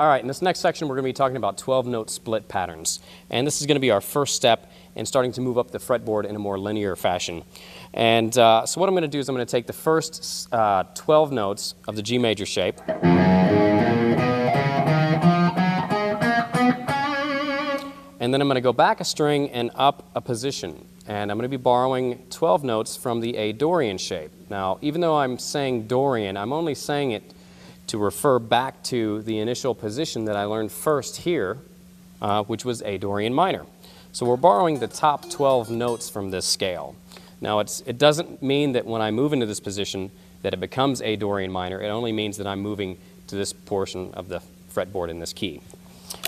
All right, in this next section, we're going to be talking about 12-note split patterns. And this is going to be our first step in starting to move up the fretboard in a more linear fashion. And so what I'm going to do is I'm going to take the first 12 notes of the G major shape. And then I'm going to go back a string and up a position. And I'm going to be borrowing 12 notes from the Dorian shape. Now, even though I'm saying Dorian, I'm only saying it to refer back to the initial position that I learned first here, which was Dorian minor. So we're borrowing the top 12 notes from this scale. Now, it doesn't mean that when I move into this position that it becomes Dorian minor. It only means that I'm moving to this portion of the fretboard in this key.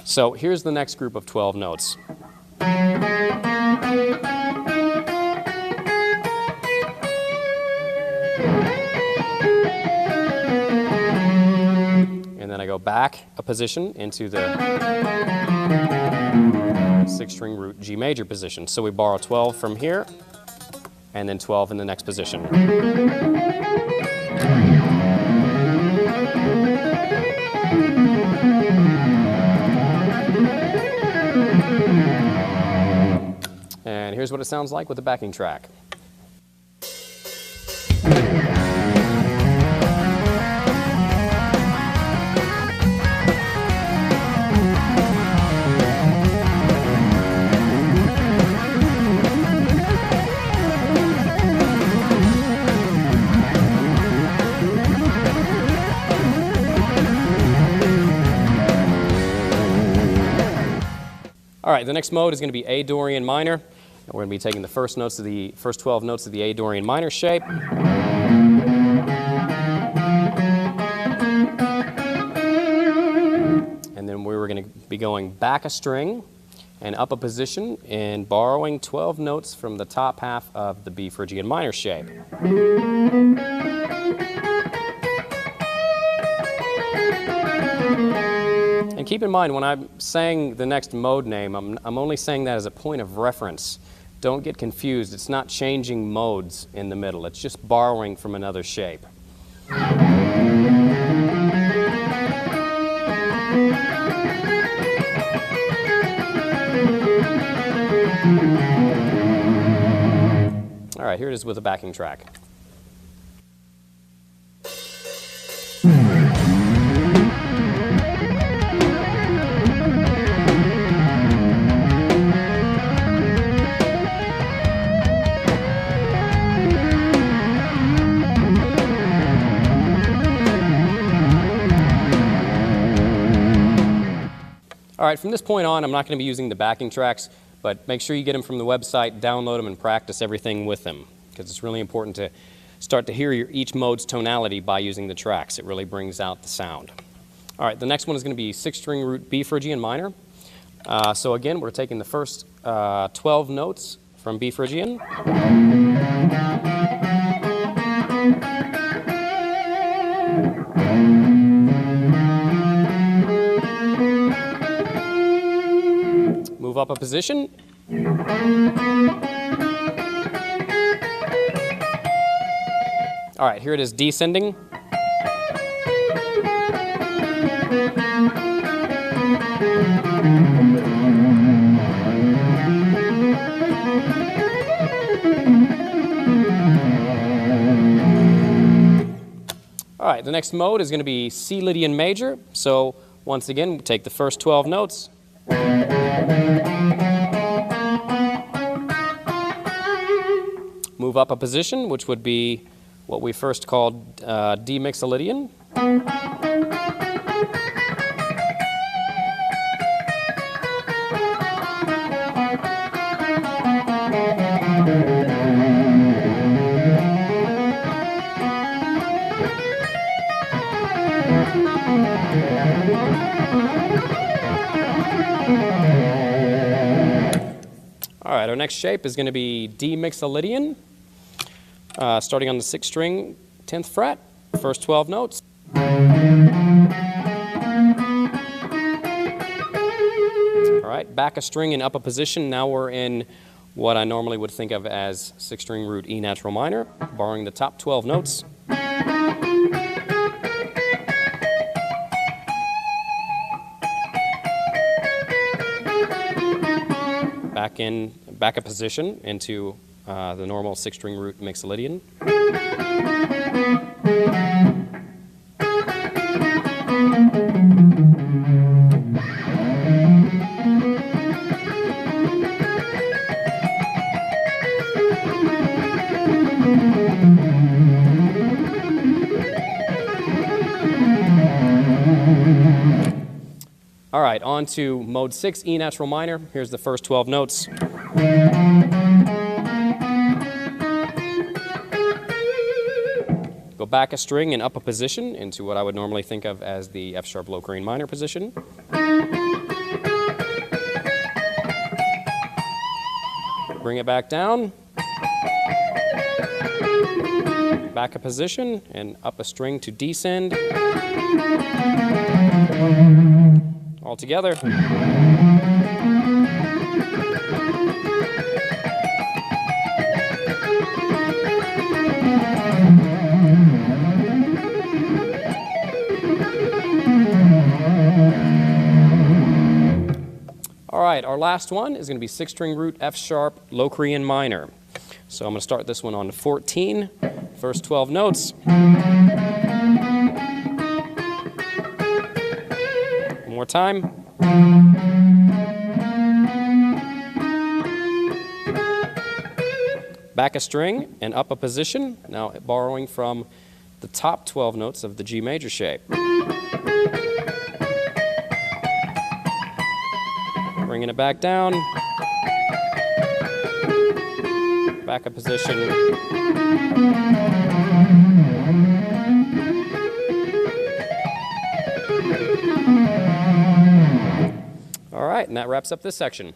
So here's the next group of 12 notes. And then I go back a position into the 6-string root G major position. So we borrow 12 from here, and then 12 in the next position. And here's what it sounds like with the backing track. All right, the next mode is going to be Dorian minor. We're going to be taking the first 12 notes of the Dorian minor shape. And then we were going to be going back a string and up a position and borrowing 12 notes from the top half of the B Phrygian minor shape. And keep in mind, when I'm saying the next mode name, I'm only saying that as a point of reference. Don't get confused. It's not changing modes in the middle. It's just borrowing from another shape. All right, here it is with a backing track. All right, from this point on, I'm not going to be using the backing tracks, but make sure you get them from the website, download them, and practice everything with them, because it's really important to start to hear each mode's tonality by using the tracks. It really brings out the sound. All right, the next one is going to be 6-string root B Phrygian minor. So again, we're taking the first 12 notes from B Phrygian. Move up a position. All right, here it is descending. All right, the next mode is going to be C Lydian major. So once again, we take the first 12 notes. Move up a position, which would be what we first called D Mixolydian. All right, our next shape is going to be D Mixolydian, starting on the 6th string, 10th fret, first 12 notes. All right, back a string and up a position. Now we're in what I normally would think of as 6th string root E natural minor, borrowing the top 12 notes. back a position into the normal 6-string root Mixolydian. All right, on to mode 6, E natural minor. Here's the first 12 notes. Go back a string and up a position into what I would normally think of as the F sharp Locrian minor position. Bring it back down. Back a position and up a string to descend. All together. All right, our last one is going to be 6-string root F sharp Locrian minor. So I'm going to start this one on 14, first 12 notes. One more time. Back a string and up a position, now borrowing from the top 12 notes of the G major shape. Bringing it back down. Back a position. All right, and that wraps up this section.